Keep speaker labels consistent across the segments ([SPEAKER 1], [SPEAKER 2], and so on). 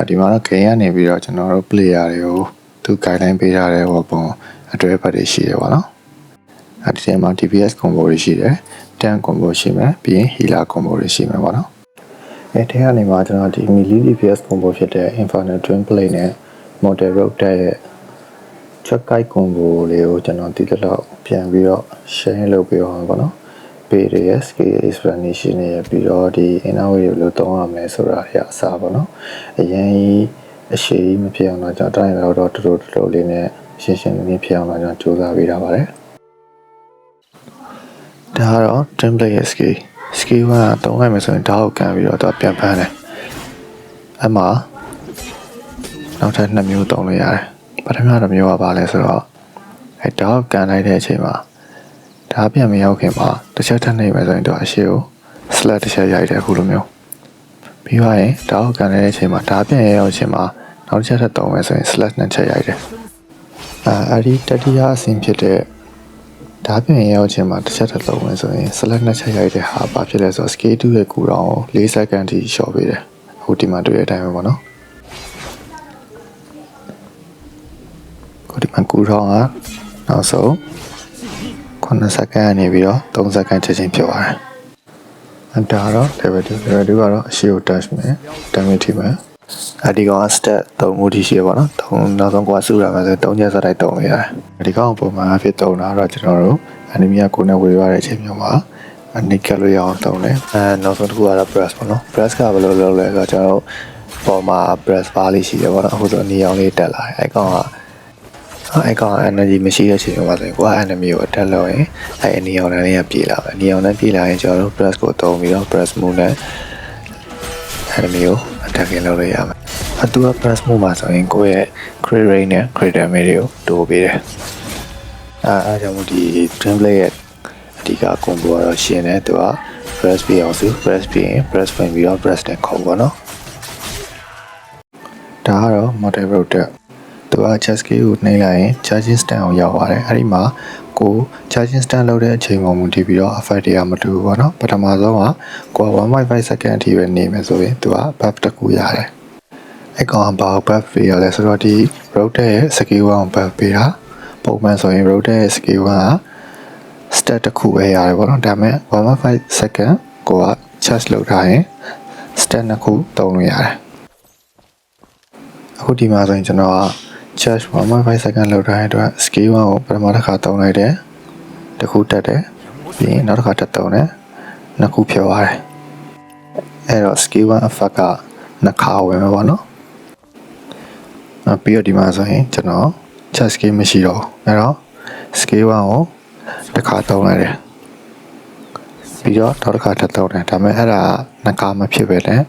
[SPEAKER 1] ဒီမှာတော့ game ကနေပြီးတော့ကျွန်တော်တို့ player တွေကိုသူ guideline ပေးထားတဲ့ဟောပုံအတွဲဖက်တွေရှိတယ်ပေါ့နော်အဲဒီထဲမှာ DPS combo တွေရှိတယ် tank combo ရှိမယ်ပြီးရင် healer combo တွေရှိမယ်ပေါ့နော်အဲဒီကနေမှာကျွန်တော်ဒီ melee DPS combo ဖြစ်တဲ့ Infernal Twin Blade နဲ့ Mortal Road ရဲ့ check guide combo လေးကိုကျွန်တော်ဒီလောက်ပြန်ပြီးတော့ share လုပ်ပေးအောင်ပေါ့နော်ပေးရ skill explanation နဲ့ပြီးတော့ဒီ inner way ကိုလို့တောင်းရမယ်ဆိုတာအစားပေါ့နော်အရင်အရှိမဖြစ်အောင်တော့ကျွန်တော်တိုင်းတော့တော်လေးနဲ့ရှင်းရှင်းလင်းလင်းဖြစ်အောင်တော့ကျွန်တော်စူးစမ်းပေးထားပါတယ်ဒါကတော့ template ရဲ့ skill ကတုံးလိုက်မယ်ဆိုရင်ဒါကိုကန်ပြီးတော့သူပြန်ဖမ်းတယ်အမှနောက်ထပ်2မျိုးတုံးလို့ရတယ်ပထမတစ်မျိုးကဘာလဲဆိုတော့အဲဒါကိုကန်လိုက်တဲ့အချိန်မှာဒါပြန်မရောက်ခင်မှာတစ်ချက်ထပ်နေမယ်ဆိုရင်တော့အရှိကို slash တစ်ချက်ရိုက်တယ်အခုလိုမျိုးပြီးသွားရင်ဒါကိုကန်တဲ့အချိန်မှာဒါပြန်ရောက်ခြင်းမှာနောက်တစ်ချက်ထပ်တုံးမယ်ဆိုရင် slash 2ချက်ရိုက်တယ်အဲဒီတတိယအဆင့်ဖြစ်တဲ့ဒါပြန်ရောက်ခြင်းမှာတစ်ချက်ထပ်တုံးမယ်ဆိုရင် slash 2ချက်ရိုက်တဲ့ဟာဘာဖြစ်လဲဆိုတော့ scale 2ရဲ့ကူတောင်4 second ထိရှော့ပေးတယ်အခုဒီမှာတွေ့တဲ့အတိုင်းပဲပေါ့နော်ဒီမှာကူထောင်းကနောက်ဆုံး9စက္ကန့်နေပြီးတော့3စက္ကန့်ချက်ချင်းဖြစ်သွားတယ်။ဒါတော့ level 2ကတော့အရှိကို touch မယ် damage ထိမယ်။ဒီကောင်က stat 3ခုထိရှိရပါတော့။နောက်ဆုံးကစုရမယ်ဆို3ချက်စတိုက်တုံးရတယ်။ဒီကောင်ပုံမှန်အဖြစ်တုံးတာတော့ကျွန်တော်တို့ enemy ကိုနဲ့ဝေရတဲ့အချိန်မျိုးမှာနိကလို့ရအောင်တုံးတယ်။နောက်ဆုံးတစ်ခုကတော့ press ပေါ့နော်။ press ကဘယ်လိုလုပ်လဲဆိုတော့ကျွန်တော်တို့ပေါ်မှာ press bar လေးရှိတယ်ပေါ့နော်။အခုဆိုနေအောင်လေးတက်လာတယ်။ကောင်ကenergy မရှိတဲ့ချိန်မှာဆိုရင်ကိုက enemy ကို attack လုပ်ရင်နေအောင်လည်းပြေးလာမယ်နေအောင်လည်းပြေးလာရင်ကျွန်တော်တို့ press ကိုသုံးပြီးတော့ press move နဲ့ enemy ကို attack လုပ်လို့ရမယ်သူက press move မှာဆိုရင်ကိုယ့်ရဲ့ crit rate နဲ့ crit damage တွေကိုတိုးပေးတယ်အဲကြောင့်မို့ဒီ template ရဲ့အဓိက combo ကတော့ရှင်းတယ်သူက press ပြီးအောင်စု press ပြီးရင် press ဝင်ပြီးတော့ press နဲ့ခုံပေါ့နော်ဒါကတော့ Mortal Road သူက chest key ကိုနှိပ်လိုက်ရင် charging stand ကိုရောက်သွားတယ်အဲ့ဒီမှာကို charging stand လုပ်တဲ့အချိန်မှမူတည်ပြီးတော့ effect တွေကမတူဘူးပေါ့နော်ပထမဆုံးကကိုက 1.5 second အထိပဲနေမယ်ဆိုရင်သူက buff တစ်ခုရတယ်အဲ့ကောင်ကဘာ buff ပေးရလဲဆိုတော့ဒီ road ရဲ့ skill 1ကို buff ပေးတာပုံမှန်ဆိုရင် road ရဲ့ skill 1က stat တစ်ခုပဲရတယ်ပေါ့နော်ဒါပေမဲ့ 1.5 second ကိုက charge လုပ်ထားရင် stat နှစ်ခုသုံးလို့ရတယ်အခုဒီမှာဆိုရင်ကျွန်တော်ကcharge 1.5 second လောက်ထားတဲ့အတွက် scale 1ကိုပထမတစ်ခါသုံးလိုက်တယ်တစ်ခုတက်တယ်ပြီးရင်နောက်တစ်ခါတက်သုံးတယ်နှစ်ခုဖြောသွားတယ်အဲ့တော့ scale 1 effect ကနှစ်ခါဝင်မှာပေါ့နော်ပြီးတော့ဒီမှာဆိုရင်ကျွန်တော် charge scale မရှိတော့ဘူးအဲ့တော့ scale 1ကိုတစ်ခါသုံးလိုက်တယ်ပြီးတော့နောက်တစ်ခါတက်သုံးတယ်ဒါပေမဲ့အဲ့ဒါနှစ်ခါမဖြစ်ပဲနဲ့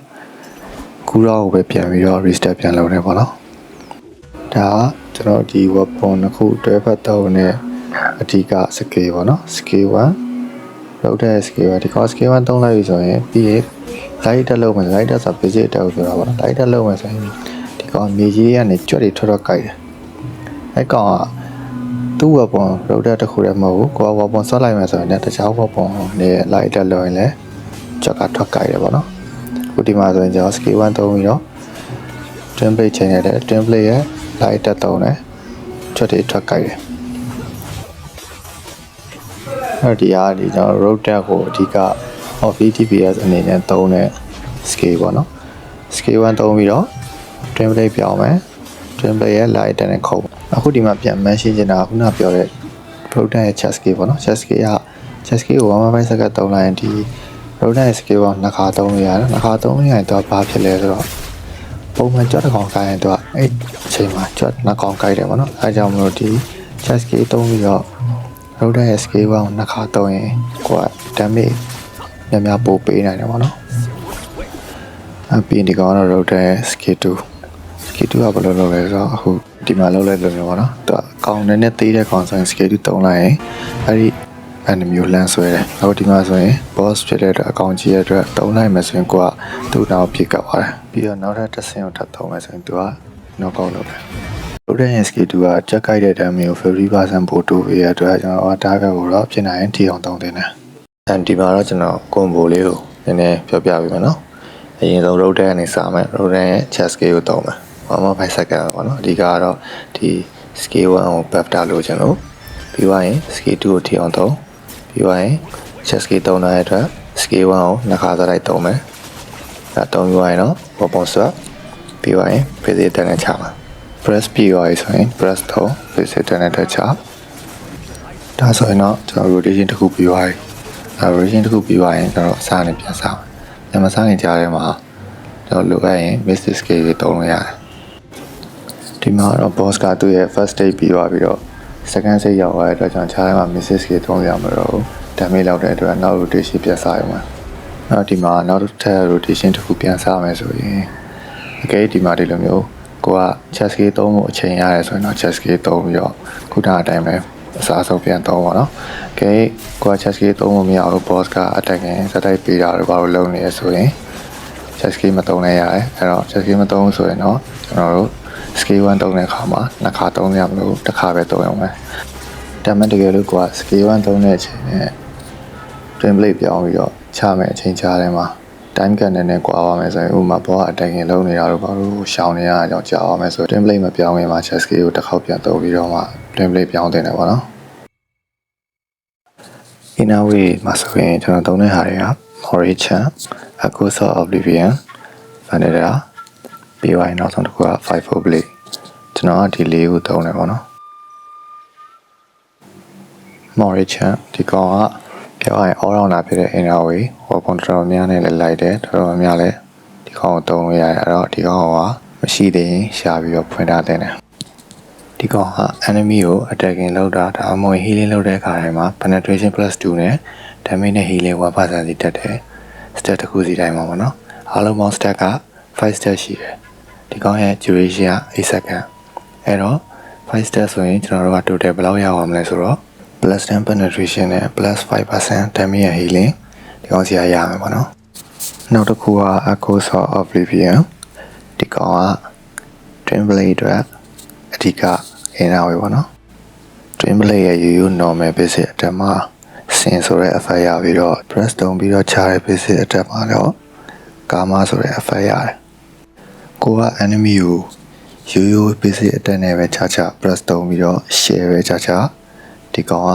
[SPEAKER 1] ကူတော့ကိုပဲပြန်ပြီးတော့ restart ပြန်လုပ်တယ်ပေါ့နော်ဒါကကျွန်တော်ဒီ weapon တစ်ခုတွဲဖက်တော့နဲ့အဓိက skill ပေါ့နော် skill 1လောက်တဲ့ skill 1ဒီကော skill 1သုံးလိုက်ပြီဆိုရင်ပြီးရင် light တက်လို့မယ် light တက်ဆို basic တက်လို့ဆိုတာပေါ့နော် light တက်လို့မယ်ဆိုရင်ဒီကောင်မြေကြီးကနေကြွက်တွေထွက်ကြိုက်တယ်အဲ့ကောင်ကသူ့ weapon လောက်တဲ့တစ်ခုတည်းမဟုတ်ဘူးကိုက weapon ဆွတ်လိုက်မယ်ဆိုရင်လည်းတခြား weapon နဲ့ light တက်လို့ရင်လည်းကြွက်ကထွက်ကြိုက်တယ်ပေါ့နော်အခုဒီမှာဆိုရင်ကျွန်တော် skill 1သုံးပြီးတော့ template ချိန်ရတယ် template ရဲ့ light တက်သုံးတယ်ထွက်တွေထွက်ကြိုက်တယ်အဲဒီအားဒီကျွန်တော် road tag ကိုအဓိက OVTPS အနေနဲ့သုံးတဲ့ scale ပေါ့နော် scale 1သုံးပြီးတော့ template ပြောင်းမယ် template ရဲ့ light တက်နဲ့ခုံအခုဒီမှာပြန် mention ချင်တာခုနပြောတဲ့ road tag ရဲ့ chest scale ပေါ့နော် chest scale က chest scale ကို 1.5 second သုံးလိုက်ရင်ဒီ road tag ရဲ့ scale ကနှစ်ခါသုံးလို့ရတယ်နှစ်ခါသုံးလို့ရရင်တော့ဘာဖြစ်လဲဆိုတော့ပုံမှန်ကြွက်တစ်ကောင်ကိုင်းရင်တော့အဲ့အချိန်မှာကြွက်နှစ်ကောင်ကိုင်းတယ်ပေါ့နော်အဲကြောင့်မလို့ဒီ chest scale သုံးပြီးတော့ road ရဲ့ scale ကိုနှစ်ခါသုံးရင်ကိုက damage များပိုပေးနိုင်တယ်ပေါ့နော်ပြီးဒီကောင်ကတော့ road ရဲ့ scale 2 scale 2ကဘယ်လိုလုပ်လဲဆိုတော့အခုဒီမှာလုပ်လိုက်လို့မျိုးပေါ့နော်သူကကောင်နဲ့သေးတဲ့ကောင်ဆိုရင် scale 2သုံးလိုက်ရင်အဲ့ဒီ enemy ကိုလှမ်းဆွဲတယ်အခုဒီမှာဆိုရင် boss ဖြစ်တဲ့အတွက်အကောင်ကြီးရဲ့အတွက်သုံးလိုက်မယ်ဆိုရင်ကိုကသူ့နောက်ပြစ်ကပ်သွားတယ်ပြီးတော့နောက်ထပ်တစ်ဆင့်ကိုထပ်သုံးမယ်ဆိုရင်သူက knock out လုပ်တယ် road ရဲ့ scale 2ကချက်ကြိုက်တဲ့ damage ကို 50% ပိုတိုးပေးရတဲ့အတွက်ကျွန်တော် target ကိုတော့ဖြစ်နိုင်ရင်ထိအောင်သုံးသင့်တယ်ဒီမှာတော့ကျွန်တော် combo လေးကိုနည်းနည်းပြောပြပေးမယ်နော် အရင်ဆုံး road deck ကနေစမယ် road deck ရဲ့ chest scale ကိုသုံးမယ်1.5 second ပေါ့နော်အဓိကကတော့ဒီ scale 1ကို buff တာလို့ကျွန်တော်ပြီးသွားရင် scale 2ကိုထည့်အောင်သုံးပြီးသွားရင် chest scale သုံးတဲ့အတွက် scale 1ကိုနှစ်ခါစလိုက်သုံးမယ်ဒါသုံးပြီးသွားရင်တော့ weapon swap ပြီးသွားရင် basic attack နဲ့ချမှာ press ပြီးသွားရင်ဆိုရင် press သုံး basic attack နဲ့ချဒါဆိုရင်တော့ကျွန်တော် rotation တစ်ခုပြီးသွားပြီrotation တစ်ခုပြီးသွားရင်ကျွန်တော်အစားနဲ့ပြန်စားမယ်မစားခင်ကြားထဲမှာကျွန်တော်လိုအပ်ရင် mystic scale တွေသုံးလို့ရတယ်ဒီမှာတော့ boss ကသူ့ရဲ့ first stage ပြီးသွားပြီးတော့ second stage ရောက်သွားတဲ့အတွက်ကျွန်တော်ခြားထဲမှာ mystic scale သုံးရမှာတော့ damage လောက်တဲ့အတွက်နောက် rotation ပြန်စားရမှာနောက်ဒီမှာနောက်တစ်ထပ် rotation တစ်ခုပြန်စားမယ်ဆိုရင်အကယ်ဒီမှာဒီလိုမျိုးကိုက chest scale သုံးဖို့အချိန်ရတယ်ဆိုရင်တော့ chest scale သုံးပြီးတော့ခုနအတိုင်းပဲအစားဆုံးပြန်သုံးပါတော့ကဲကိုက chest scale သုံးလို့မရဘူး boss ကအတက်ခင်စတိုက်ပေးတာတော့ဘာလို့လုပ်နေရဆိုရင် chest scale မသုံးနိုင်ရတယ်အဲ့တော့ chest scale မသုံးဆိုရင်တော့ကျွန်တော်တို့ scale 1သုံးတဲ့အခါမှာနှစ်ခါသုံးရမလို့တစ်ခါပဲသုံးရအောင်ပဲဒါမှတကယ်လို့ကိုက scale 1သုံးတဲ့အချိန်နဲ့ twin blade ပြောင်းပြီးတော့ချမယ်အချိန်ကြားထဲမှာ time gap နဲ့ကွာပါမယ်ဆိုရင်ဥပမာ boss အတက်ခင်လုံးနေတာတော့ဘာလို့ရှောင်နေရအောင်ကြာပါမယ်ဆို twin blade မပြောင်းခင်မှာ chest scale ကိုတစ်ခေါက်ပြန်သုံးပြီးတော့မှ twin blade ပြောင်းတင်တယ်ပေါ့နော်inner way မှာဆိုရင်ကျွန်တော်သုံးတဲ့ဟာတွေက Origin, Echoes of Oblivion, Vanilla ပြီးသွားရင်နောက်ဆုံးတစ်ခုက 5-4 blade ကျွန်တော်ကဒီလေးကိုသုံးတယ်ပေါ့နော် Origin ဒီကောင်ကပြောရရင် all rounder ဖြစ်တဲ့ inner way ဟောပုံတော်တော်များနဲ့လည်းလိုက်တယ်တော်တော်များလည်းဒီကောင်ကိုသုံးလို့ရတယ်အဲ့တော့ဒီကောင်ကမရှိသေးရင်ရှာပြီးတော့ဖွင့်ထားတဲ့ဒီကောင်က enemy ကို attacking လုပ်တာဒါမှမဟုတ် healing လုပ်တဲ့အခါတိုင်းမှာ penetration +2 နဲ့ damage နဲ့ healing 1% စီတက်တယ် stat တစ်ခုစီတိုင်းမှာပေါ့နော်အားလုံးပေါင်း stat က5 stat ရှိတယ်ဒီကောင်ရဲ့ duration က8 second အဲ့တော့5 stat ဆိုရင်ကျွန်တော်တို့က total ဘယ်လောက်ရအောင်မလဲဆိုတော့ +10 penetration နဲ့ +5% damage နဲ့ healing ဒီကောင်စီရမယ်ပေါ့နော်နောက်တစ်ခုက Echoes of Oblivion ဒီကောင်က twin blade အတွက်အဓိက inner way ပေါ့နော် twin blade ရဲ့ရိုးရိုး normal basic attack မှာဆင်ဆိုတဲ့ effect ရပြီးတော့ press တုံးပြီးတော့ချတဲ့ basic attack မှာတော့ karma ဆိုတဲ့ effect ရတယ်ကိုက enemy ကိုရိုးရိုး basic attack နဲ့ပဲချ press တုံးပြီးတော့ share ပဲချဒီကောင်က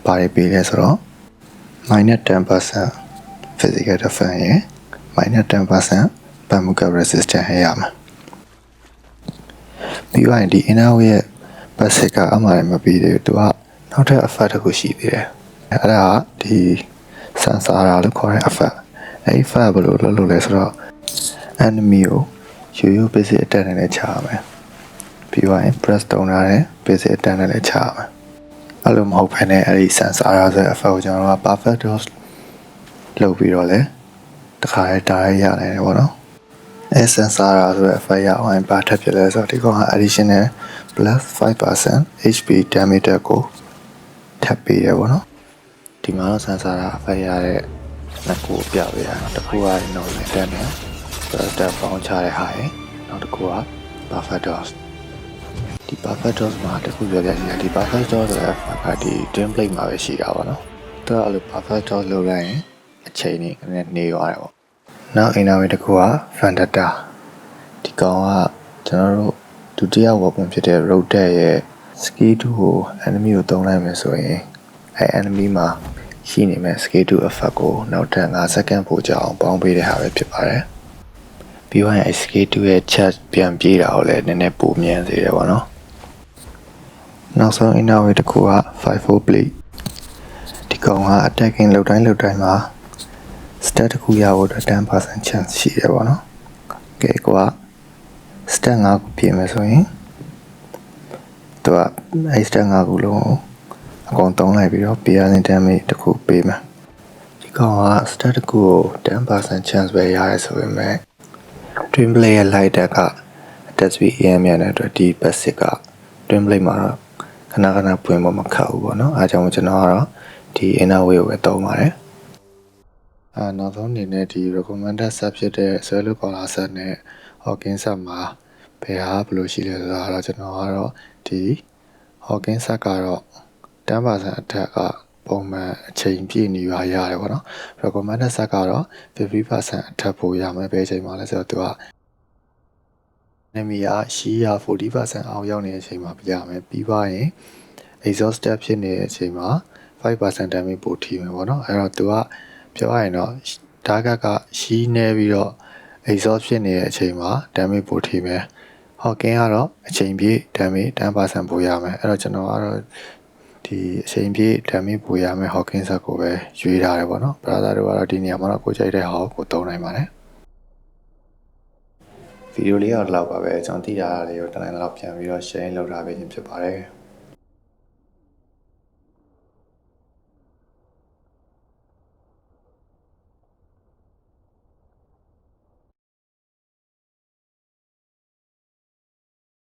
[SPEAKER 1] ဘာတွေပေးလဲဆိုတော့ -10% physical defense ရယ် -10% Bamuka resistance ရမှာပြီးတော့ဒီ inner way ရဲ့ basic ကအမှလည်းမပြီးသေးဘူးသူကနောက်ထပ် effect တစ်ခုရှိသေးတယ်အဲ့ဒါကဒီ sensor လို့ခေါ်တဲ့ effect အဲ့ဒီ effect ဘယ်လိုလုပ်လို့လဲဆိုတော့ enemy ကိုရိုးရိုး basic attack နဲ့လည်းချရမယ်ပြီးတော့ press တုံးထားတဲ့ basic attack နဲ့လည်းချရမယ်အဲ့လိုမဟုတ်ဘဲနဲ့အဲ့ဒီ sensor ဆိုတဲ့ effect ကိုကျွန်တော်တို့က perfect dose လုပ်ပြီးတော့လဲတခါတည်းတားရရတယ်ပေါ့နော်အဲစင်ဆာရာဆိုတဲ့ effect ရအောင်ပါထပ်ဖြစ်လဲဆိုတော့ဒီကောင်က additional +5% HP damage ကိုထပ်ပေးရပေါ့နော်ဒီမှာတော့စင်ဆာရာ effect ရတဲ့နှစ်ခုပြပေးရအောင်တစ်ခုက normal တက်နေ step ပေါင်းချတဲ့ဟာရယ်နောက်တစ်ခုက perfect dose ဒီ perfect dose မှာတစ်ခုပြောပြချင်တယ်ဒီ perfect dose ဆိုတဲ့ effect ကဒီ twin blade မှာပဲရှိတာပေါ့နော်သူကအဲ့လို perfect dose လုပ်လိုက်ရင်အချိန်နဲ့နေရတယ်ပေါ့နောက် inner way တစ်ခုက Vendetta ဒီကောင်ကကျွန်တော်တို့ဒုတိယ weapon ဖြစ်တဲ့ road deck ရဲ့ skill 2ကို enemy ကိုသုံးလိုက်မယ်ဆိုရင်အဲ enemy မှာရှိနေမဲ့ skill 2 effect ကိုနောက်ထပ်5 second ပိုကြာအောင်ပေါင်းပေးတဲ့ဟာပဲဖြစ်ပါတယ်ပြီးတော့အဲ skill 2ရဲ့ charge ပြန်ပြေးတာကိုလည်းနည်းနည်းပိုမြန်စေတယ်ပေါ့နော်နောက်ဆုံး inner way တစ်ခုက 5-4 blade ဒီကောင်က attacking လုပ်တိုင်းမှာstat တစ်ခုရဖို့အတွက် 10% chance ရှိတယ်ပေါ့နော်။ကဲကွာ stat 5ခုပြင်မယ်ဆိုရင်သူကအဲ stat 5ခုလုံးကိုအကုန်သုံးလိုက်ပြီးတော့ piercing damage တစ်ခုပေးမယ်။ဒီကောင်က stat တစ်ခုကို 10% chance ပဲရတယ်ဆိုပေမဲ့ twin blade ရဲ့ light deck က attack speed အများနဲ့အတွက်ဒီ basic က twin blade မှာတော့ခဏပွင့်ဖို့မခက်ဘူးပေါ့နော်။အားကြောင့်ကျွန်တော်ကတော့ဒီ inner way ကိုပဲသုံးပါတယ်။နောက်ဆုံးအနေနဲ့ဒီ recommended set ဖြစ်တဲ့ Swallow Collar set နဲ့ Hawking set မှာဘယ်ဟာဘယ်လိုရှိလဲဆိုတာတော့ကျွန်တော်ကတော့ဒီ Hawking set ကတော့10% attack က ပုံမှန်အချိန်ပြည့်နေရရတယ်ပေါ့နော် recommended set ကတော့ 50% အထက်ပို့ရမယ်ဘယ်အချိန်မှာလဲဆိုတော့သူက enemy ကရှိရ 40% အောက်ရောက်နေတဲ့အချိန်မှာပြရမယ်ပြီးပါရင် exhausted ဖြစ်နေတဲ့အချိန်မှာ 5% damage ပို့ထိမယ်ပေါ့နော်အဲ့တော့သူကပြောရရင်တော့ target ကရှိနေပြီးတော့ exhaust ဖြစ်နေတဲ့အချိန်မှာ damage ပို့ထိမယ် Hawking ကတော့အချိန်ပြည့် damage 10% ပို့ရမယ်အဲ့တော့ကျွန်တော်ကတော့ဒီအချိန်ပြည့် damage ပို့ရမယ် Hawking set ကိုပဲရွေးထားတယ်ပေါ့နော် brother တို့ကတော့ဒီနေရာမှာတော့ကိုကြိုက်တဲ့ဟာကိုသုံးနိုင်ပါတယ်ဗီဒီယိုလေးကတော့လောက်ပါပဲကျွန်တော်သိတာလေးကိုတနေ့တော့ပြန်ပြီးတော့ share လုပ်ထားပေးခြင်းဖြစ်ပါတယ်